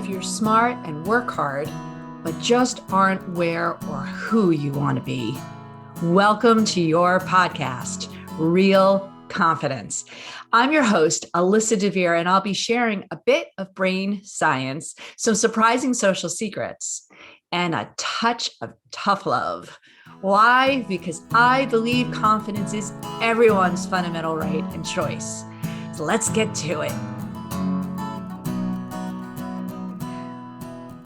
if you're smart and work hard, but just aren't where or who you want to be. Welcome to your podcast, Real Confidence. I'm your host, Alyssa DeVere, and I'll be sharing a bit of brain science, some surprising social secrets, and a touch of tough love. Why? Because I believe confidence is everyone's fundamental right and choice. So let's get to it.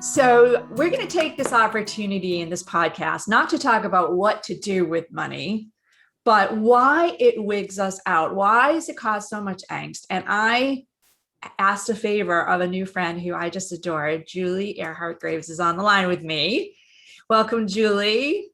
So we're going to take this opportunity in this podcast, not to talk about what to do with money, but why it wigs us out. Why does it cause so much angst? And I asked a favor of a new friend who I just adore. Juli Erhart-Graves is on the line with me. Welcome, Juli.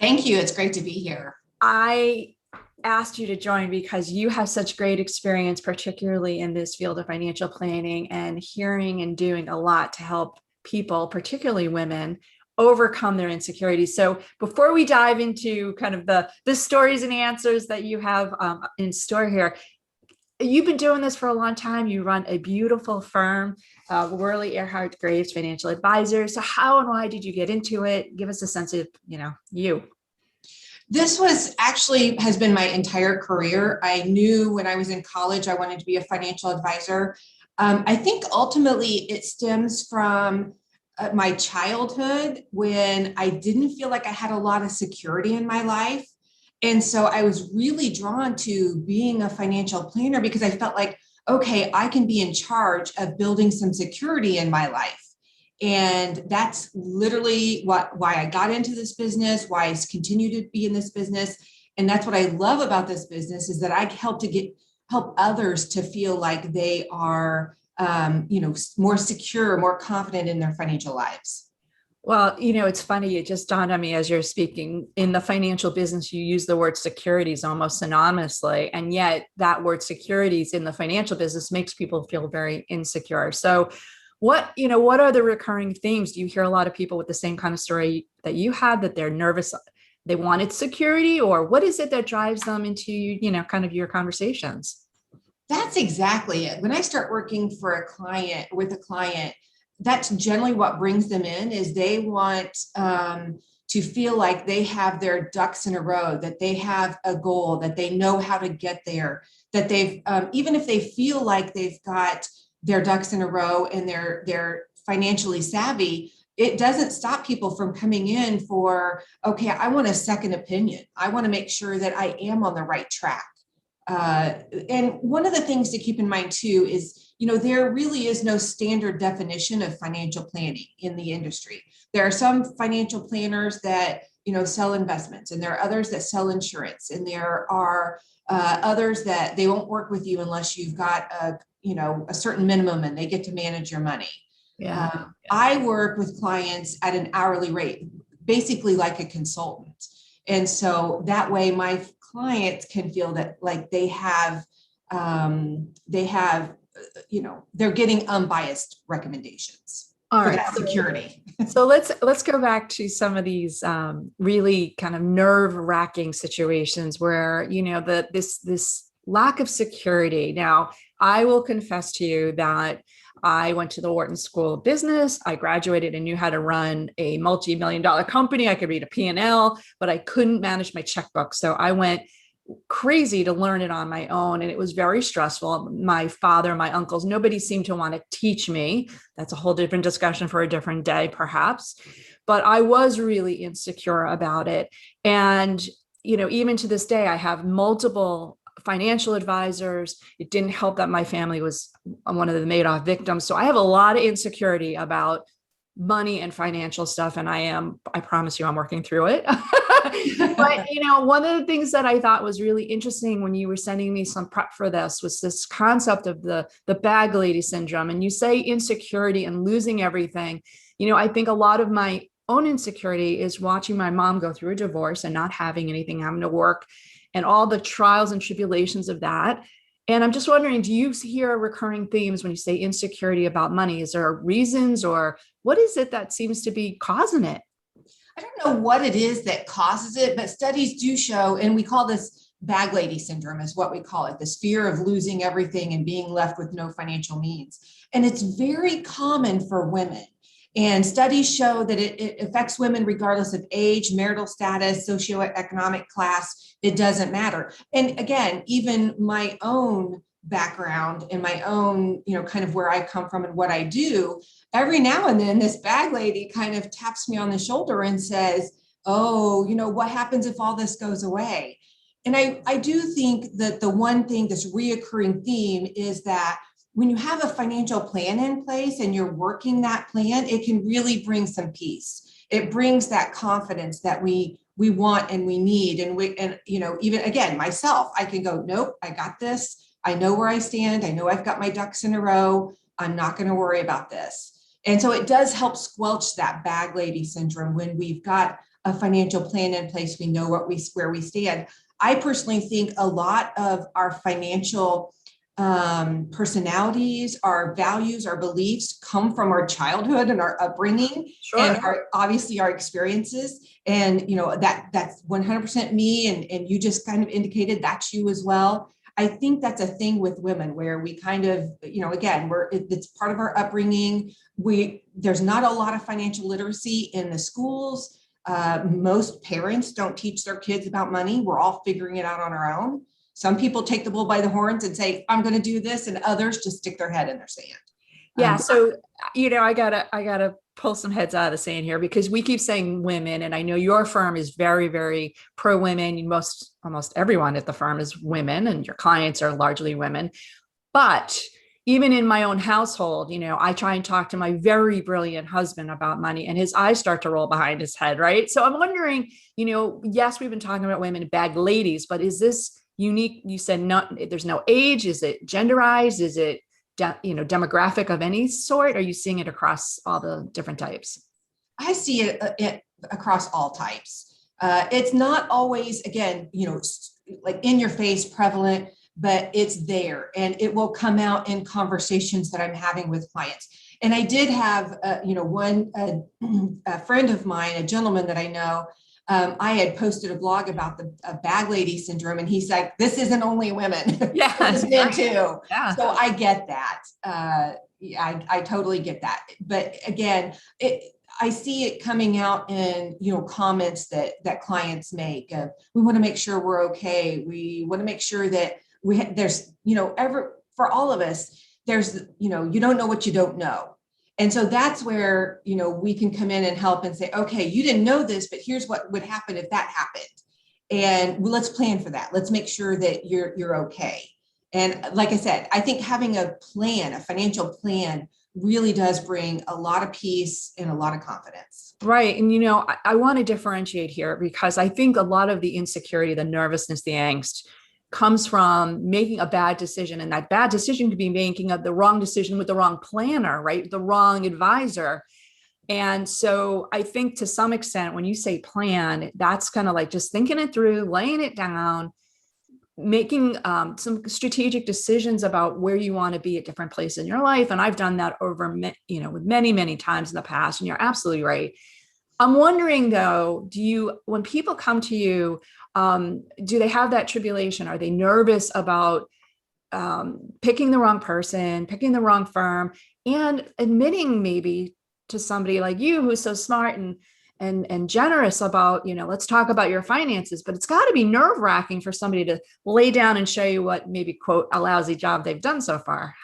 Thank you. It's great to be here. I asked you to join because you have such great experience, particularly in this field of financial planning and hearing and doing a lot to help people, particularly women, overcome their insecurities. So before we dive into kind of the stories and answers that you have in store here, you've been doing this for a long time. You run a beautiful firm, Worley Erhart-Graves Financial Advisors. So how and why did you get into it? Give us a sense of, you. This has been my entire career. I knew when I was in college, I wanted to be a financial advisor. I think ultimately it stems from my childhood when I didn't feel like I had a lot of security in my life. And so I was really drawn to being a financial planner because I felt like, okay, I can be in charge of building some security in my life. And that's literally why I got into this business, why I continue to be in this business. And that's what I love about this business is that I help others to feel like they are, more secure, more confident in their financial lives. Well, it's funny. It just dawned on me as you're speaking. In the financial business, you use the word securities almost synonymously. And yet that word securities in the financial business makes people feel very insecure. So what are the recurring themes? Do you hear a lot of people with the same kind of story that you had, that they're nervous, they wanted security, or what is it that drives them into, kind of your conversations? That's exactly it. When I start working with a client, that's generally what brings them in is they want to feel like they have their ducks in a row, that they have a goal, that they know how to get there, that they've, even if they feel like they've got their ducks in a row and they're financially savvy, it doesn't stop people from coming in for, okay, I want a second opinion. I want to make sure that I am on the right track. And one of the things to keep in mind too is, there really is no standard definition of financial planning in the industry. There are some financial planners that, sell investments, and there are others that sell insurance, and there are others that they won't work with you unless you've got a certain minimum and they get to manage your money. Yeah. I work with clients at an hourly rate, basically like a consultant. And so that way my clients can feel that like they're getting unbiased recommendations All for right. that security. So let's go back to some of these really kind of nerve-wracking situations where, this lack of security. Now, I will confess to you that I went to the Wharton School of Business. I graduated and knew how to run a multi-million-dollar company. I could read a P&L, but I couldn't manage my checkbook. So I went crazy to learn it on my own. And it was very stressful. My father, my uncles, nobody seemed to want to teach me. That's a whole different discussion for a different day, perhaps. But I was really insecure about it. And, even to this day, I have multiple financial advisors. It didn't help that my family was one of the Madoff victims. So I have a lot of insecurity about money and financial stuff. And I promise you, I'm working through it. But, one of the things that I thought was really interesting when you were sending me some prep for this was this concept of the bag lady syndrome. And you say insecurity and losing everything. I think a lot of my own insecurity is watching my mom go through a divorce and not having anything, having to work, and all the trials and tribulations of that. And I'm just wondering, do you hear recurring themes when you say insecurity about money? Is there reasons, or what is it that seems to be causing it? I don't know what it is that causes it, but studies do show, and we call this bag lady syndrome is what we call it, this fear of losing everything and being left with no financial means. And it's very common for women. And studies show that it affects women regardless of age, marital status, socioeconomic class. It doesn't matter. And again, even my own background and my own, kind of where I come from and what I do, every now and then this bag lady kind of taps me on the shoulder and says, oh, what happens if all this goes away? And I do think that the one thing, this reoccurring theme, is that when you have a financial plan in place and you're working that plan, it can really bring some peace. It brings that confidence that we want and we need. And even again, myself, I can go, nope, I got this. I know where I stand. I know I've got my ducks in a row. I'm not going to worry about this. And so it does help squelch that bag lady syndrome when we've got a financial plan in place. We know where we stand. I personally think a lot of our financial personalities, our values, our beliefs come from our childhood and our upbringing, Sure. and obviously our experiences. And that's 100% me. And you just kind of indicated that's you as well. I think that's a thing with women where we kind of, again, it's part of our upbringing. There's not a lot of financial literacy in the schools. Most parents don't teach their kids about money. We're all figuring it out on our own. Some people take the bull by the horns and say, I'm going to do this, and others just stick their head in their sand. Yeah. So, I gotta pull some heads out of the sand here, because we keep saying women, and I know your firm is very, very pro women. Almost everyone at the firm is women, and your clients are largely women. But even in my own household, I try and talk to my very brilliant husband about money, and his eyes start to roll behind his head. Right. So I'm wondering, yes, we've been talking about women, bag ladies, but is this unique? You said no, there's no age. Is it genderized? Is it, demographic of any sort? Are you seeing it across all the different types? I see it across all types. It's not always, again, like in your face prevalent, but it's there, and it will come out in conversations that I'm having with clients. And I did have, a friend of mine, a gentleman that I know, I had posted a blog about the bag lady syndrome, and he's like, this isn't only women. Yeah. It's men too. Yeah. So I get that. I totally get that. But again, I see it coming out in, comments that clients make. We want to make sure we're okay. We want to make sure that there's, for all of us, there's, you don't know what you don't know. And so that's where, we can come in and help and say, okay, you didn't know this, but here's what would happen if that happened. And let's plan for that. Let's make sure that you're okay. And like I said, I think having a plan, a financial plan, really does bring a lot of peace and a lot of confidence. Right. And, I want to differentiate here, because I think a lot of the insecurity, the nervousness, the angst comes from making a bad decision. And that bad decision could be making the wrong decision with the wrong planner, right? The wrong advisor. And so I think to some extent, when you say plan, that's kind of like just thinking it through, laying it down, making some strategic decisions about where you want to be at different places in your life. And I've done that over, with many, many times in the past. And you're absolutely right. I'm wondering though, when people come to you, do they have that tribulation? Are they nervous about picking the wrong person, picking the wrong firm, and admitting maybe to somebody like you who's so smart and generous about, let's talk about your finances? But it's got to be nerve-wracking for somebody to lay down and show you what maybe, quote, a lousy job they've done so far.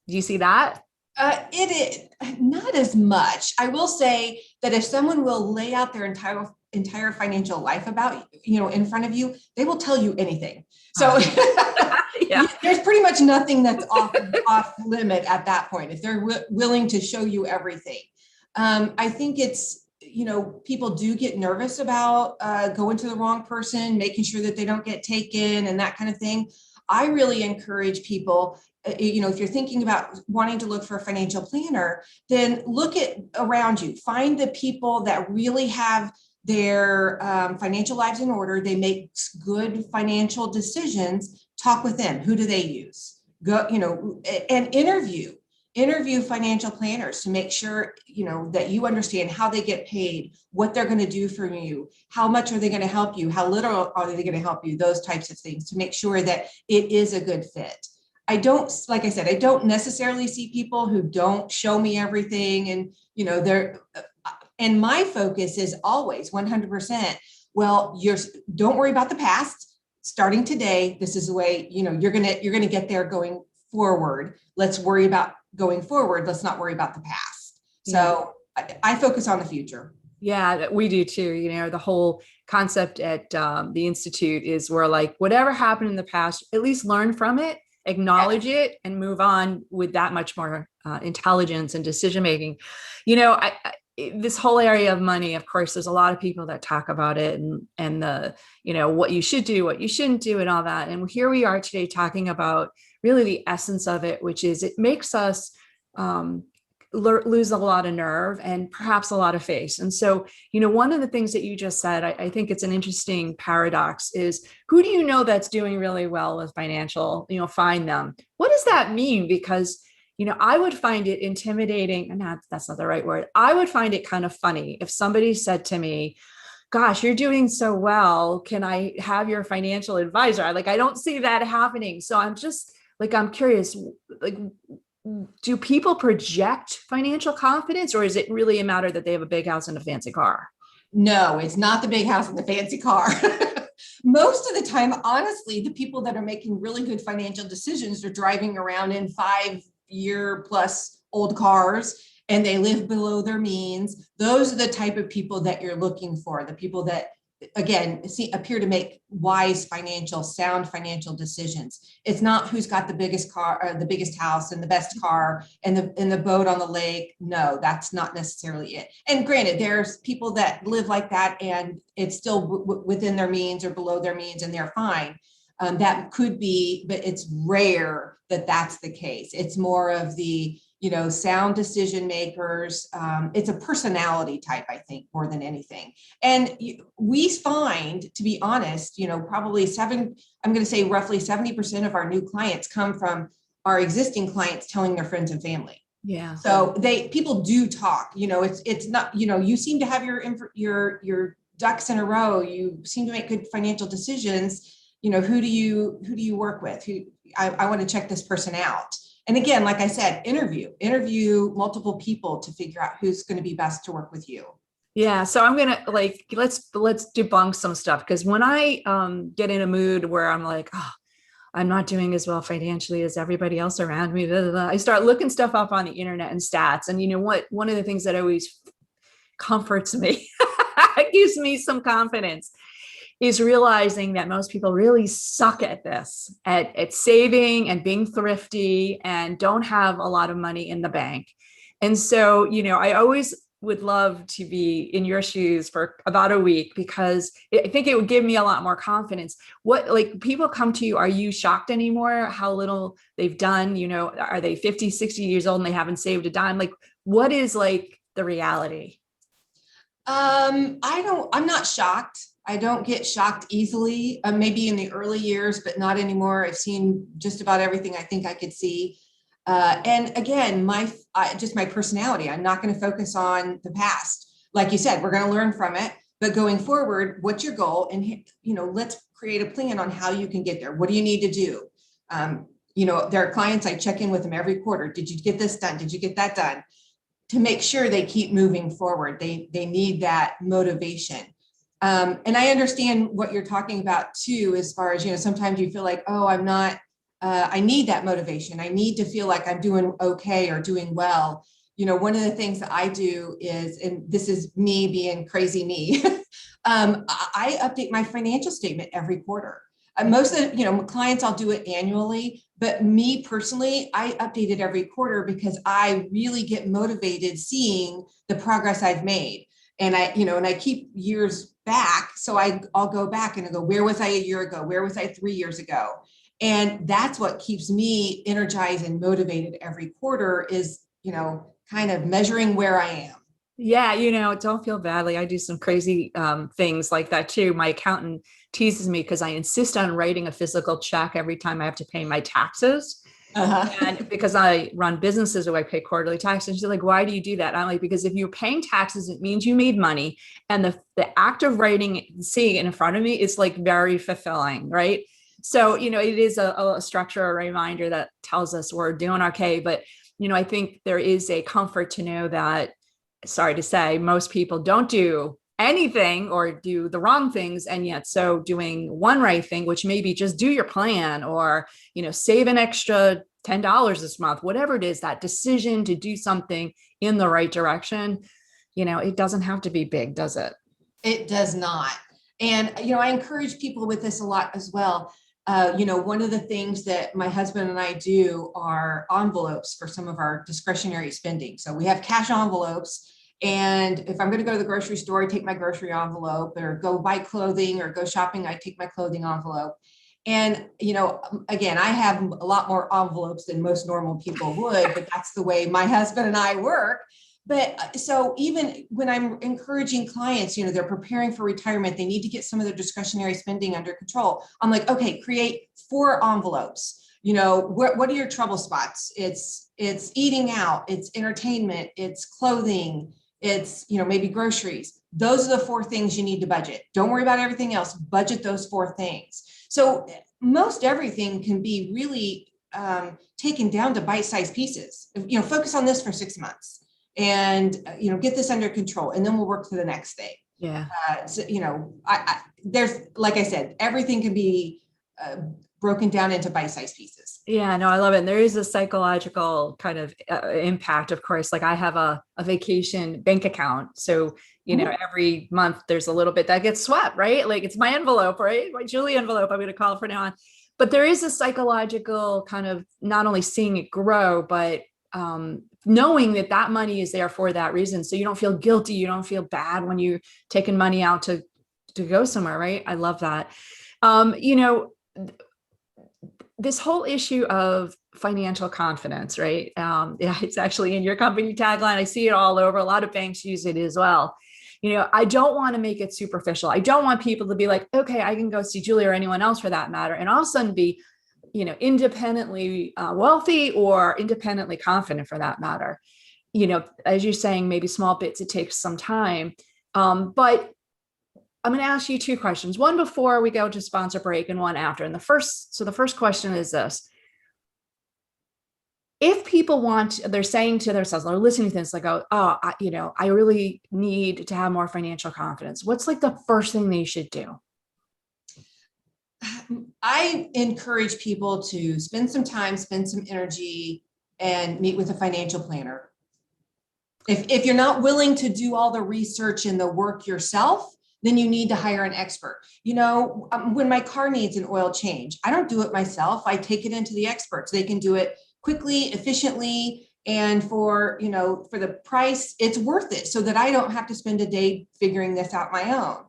Do you see that? It is not as much. I will say that if someone will lay out their entire financial life about, in front of you, they will tell you anything. So Yeah. There's pretty much nothing that's off limit at that point, if they're willing to show you everything. I think it's, people do get nervous about going to the wrong person, making sure that they don't get taken and that kind of thing. I really encourage people, if you're thinking about wanting to look for a financial planner, then look around you, find the people that really have their financial lives in order. They make good financial decisions. Talk with them. Who do they use? Go, and interview. interview financial planners to make sure, that you understand how they get paid, what they're going to do for you, how much are they going to help you, how little are they going to help you, those types of things, to make sure that it is a good fit. Like I said, I don't necessarily see people who don't show me everything, and and my focus is always 100%. Well, don't worry about the past. Starting today, this is the way, you're gonna get there going forward. Let's worry about going forward. Let's not worry about the past. So I focus on the future. Yeah, we do too. The whole concept at the Institute is we're like, whatever happened in the past, at least learn from it, acknowledge it, and move on with that much more intelligence and decision making. This whole area of money, of course, there's a lot of people that talk about it and the, what you should do, what you shouldn't do, and all that. And here we are today talking about really the essence of it, which is it makes us lose a lot of nerve and perhaps a lot of face. And so, one of the things that you just said, I think it's an interesting paradox, is who do you know that's doing really well with financial, find them. What does that mean? Because I would find it intimidating, and that's not the right word. I would find it kind of funny if somebody said to me, gosh, you're doing so well, can I have your financial advisor? I don't see that happening. So I'm just I'm curious, do people project financial confidence, or is it really a matter that they have a big house and a fancy car? No, it's not the big house and the fancy car. Most of the time, honestly, the people that are making really good financial decisions are driving around in 5-year plus old cars, and they live below their means. Those are the type of people that you're looking for, the people that, again, appear to make wise sound financial decisions. It's not who's got the biggest car, or the biggest house, and the best car, and the boat on the lake. No, that's not necessarily it. And granted, there's people that live like that, and it's still within their means or below their means, and they're fine. That could be, but it's rare that that's the case. It's more of the sound decision makers. It's a personality type, I think, more than anything. And we find, to be honest, probably I'm going to say roughly 70% of our new clients come from our existing clients telling their friends and family. Yeah. So people do talk, it's not, you seem to have your ducks in a row. You seem to make good financial decisions. Who do you work with? I want to check this person out. And again, like I said, interview multiple people to figure out who's going to be best to work with you. Yeah. So I'm going to let's debunk some stuff, because when I get in a mood where I'm like, oh, I'm not doing as well financially as everybody else around me, blah, blah, blah, I start looking stuff up on the internet and stats. And you know what? One of the things that always comforts me, gives me some confidence, is realizing that most people really suck at this, at saving and being thrifty, and don't have a lot of money in the bank. And so, I always would love to be in your shoes for about a week, because I think it would give me a lot more confidence. What, people come to you, are you shocked anymore how little they've done? Are they 50, 60 years old and they haven't saved a dime? What is the reality? I'm not shocked. I don't get shocked easily, maybe in the early years, but not anymore. I've seen just about everything I think I could see. And again, just my personality, I'm not going to focus on the past. Like you said, we're going to learn from it, but going forward, what's your goal? And, let's create a plan on how you can get there. What do you need to do? There are clients, I check in with them every quarter. Did you get this done? Did you get that done? To make sure they keep moving forward. They need that motivation. And I understand what you're talking about too, as far as, sometimes you feel like, oh, I'm not, I need that motivation. I need to feel like I'm doing okay or doing well. One of the things that I do is, and this is me being crazy me, I update my financial statement every quarter. Most of the, clients, I'll do it annually, but me personally, I update it every quarter because I really get motivated seeing the progress I've made. And I keep years back. So I'll go back and I go, where was I a year ago? Where was I 3 years ago? And that's what keeps me energized and motivated every quarter is, kind of measuring where I am. Yeah. Don't feel badly. I do some crazy things like that too. My accountant teases me because I insist on writing a physical check every time I have to pay my taxes. Uh-huh. And because I run businesses where I pay quarterly taxes, and she's like, why do you do that? I'm like, because if you're paying taxes, it means you made money. And the act of writing, seeing it in front of me is like very fulfilling, right? So, it is a structure, a reminder that tells us we're doing okay. But, I think there is a comfort to know that, sorry to say, most people don't do anything or do the wrong things. And yet, so doing one right thing, which maybe just do your plan or, save an extra $10 this month, whatever it is, that decision to do something in the right direction, it doesn't have to be big, does it? It does not. And, I encourage people with this a lot as well. One of the things that my husband and I do are envelopes for some of our discretionary spending. So we have cash envelopes. And if I'm going to go to the grocery store, I take my grocery envelope, or go buy clothing or go shopping, I take my clothing envelope. And, again, I have a lot more envelopes than most normal people would, but that's the way my husband and I work. But so even when I'm encouraging clients, they're preparing for retirement, they need to get some of their discretionary spending under control. I'm like, okay, create 4 envelopes. What are your trouble spots? It's eating out, it's entertainment, it's clothing, it's, maybe groceries. Those are the 4 things you need to budget. Don't worry about everything else. Budget those 4 things. So most everything can be really taken down to bite-sized pieces. Focus on this for 6 months. And get this under control, and then we'll work to the next thing. Yeah. There's, like I said, everything can be broken down into bite-sized pieces. Yeah, no, I love it. And there is a psychological kind of impact, of course. Like I have a vacation bank account. So, every month there's a little bit that gets swept, right? Like it's my envelope, right? My Juli envelope, I'm going to call it for now on. But there is a psychological kind of not only seeing it grow, but knowing that money is there for that reason. So you don't feel guilty. You don't feel bad when you're taking money out to go somewhere. Right. I love that. This whole issue of financial confidence, right? Yeah, it's actually in your company tagline. I see it all over. A lot of banks use it as well. I don't want to make it superficial. I don't want people to be like, okay, I can go see Juli or anyone else for that matter, and all of a sudden be independently wealthy or independently confident for that matter. As you're saying, maybe small bits, it takes some time. But I'm going to ask you 2 questions, one before we go to sponsor break and one after. And the first question is this. If people they're saying to themselves, they're listening to this, like, I really need to have more financial confidence. What's like the first thing they should do? I encourage people to spend some time, spend some energy, and meet with a financial planner. If you're not willing to do all the research and the work yourself, then you need to hire an expert. When my car needs an oil change, I don't do it myself. I take it into the experts. They can do it quickly, efficiently, and for the price, it's worth it, so that I don't have to spend a day figuring this out my own.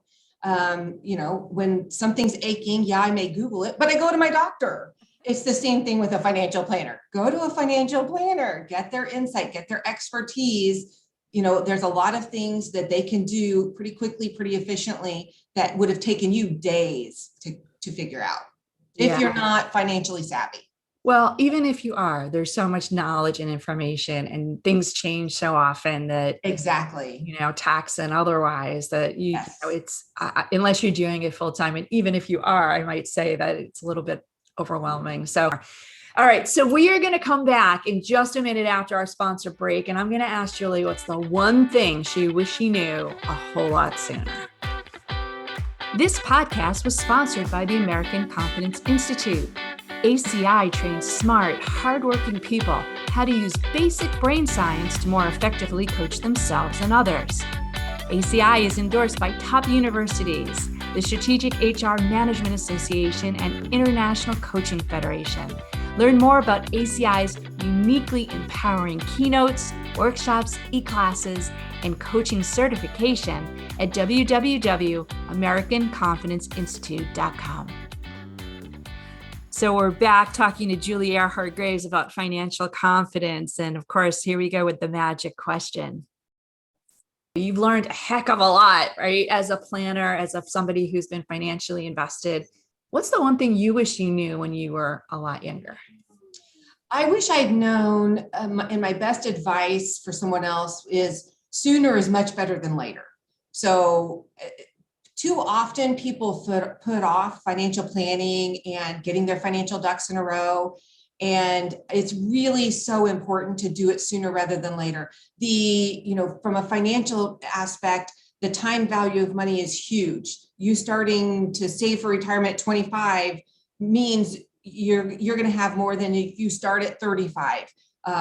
When something's aching, I may Google it, but I go to my doctor. It's the same thing with a financial planner. Go to a financial planner, get their insight, get their expertise. There's a lot of things that they can do pretty quickly, pretty efficiently, that would have taken you days to figure out if you're not financially savvy. Well, even if you are, there's so much knowledge and information, and things change so often that exactly, tax and otherwise, that it's unless you're doing it full time. And even if you are, I might say that it's a little bit overwhelming. So, all right. So we are going to come back in just a minute after our sponsor break. And I'm going to ask Juli, what's the one thing she wished she knew a whole lot sooner? This podcast was sponsored by the American Confidence Institute. ACI trains smart, hardworking people how to use basic brain science to more effectively coach themselves and others. ACI is endorsed by top universities, the Strategic HR Management Association, and International Coaching Federation. Learn more about ACI's uniquely empowering keynotes, workshops, e-classes, and coaching certification at www.americanconfidenceinstitute.com. So we're back talking to Juli Erhart-Graves about financial confidence. And of course, here we go with the magic question. You've learned a heck of a lot, right? As a planner, as somebody who's been financially invested. What's the one thing you wish you knew when you were a lot younger? I wish I'd known, and my best advice for someone else is sooner is much better than later. So too often people put off financial planning and getting their financial ducks in a row. And it's really so important to do it sooner rather than later. From a financial aspect, the time value of money is huge. You starting to save for retirement at 25 means you're going to have more than if you start at 35.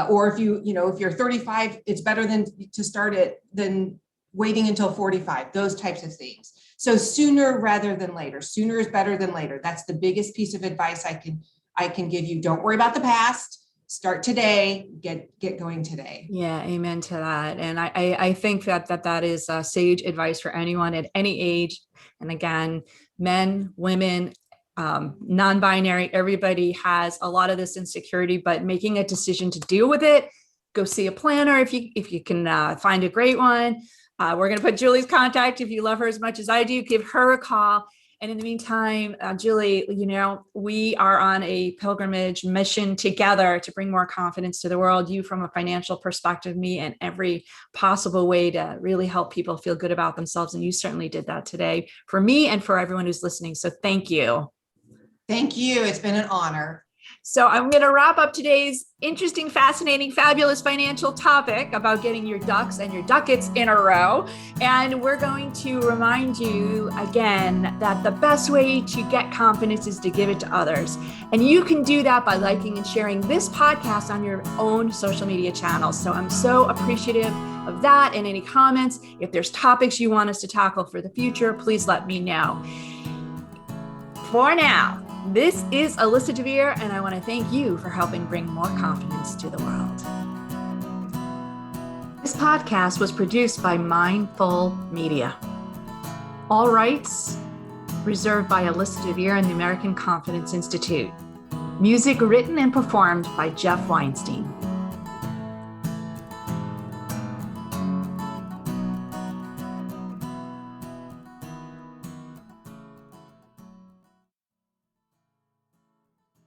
Or if you're 35, it's better than to start it than waiting until 45, those types of things. So sooner rather than later. Sooner is better than later. That's the biggest piece of advice I can give you. Don't worry about the past. Start today. Get going today. Yeah, amen to that. And I think that is sage advice for anyone at any age. And again, men, women, non-binary, everybody has a lot of this insecurity, but making a decision to deal with it, go see a planner if you can find a great one. We're going to put Julie's contact. If you love her as much as I do, give her a call. And in the meantime, Julie, we are on a pilgrimage mission together to bring more confidence to the world. You from a financial perspective, me in every possible way to really help people feel good about themselves. And you certainly did that today for me and for everyone who's listening. So thank you. Thank you. It's been an honor. So I'm going to wrap up today's interesting, fascinating, fabulous financial topic about getting your ducks and your ducats in a row. And we're going to remind you again that the best way to get confidence is to give it to others. And you can do that by liking and sharing this podcast on your own social media channels. So I'm so appreciative of that, and any comments. If there's topics you want us to tackle for the future, please let me know. For now, this is Alyssa DeVere, and I want to thank you for helping bring more confidence to the world. This podcast was produced by Mindful Media. All rights reserved by Alyssa DeVere and the American Confidence Institute. Music written and performed by Jeff Weinstein.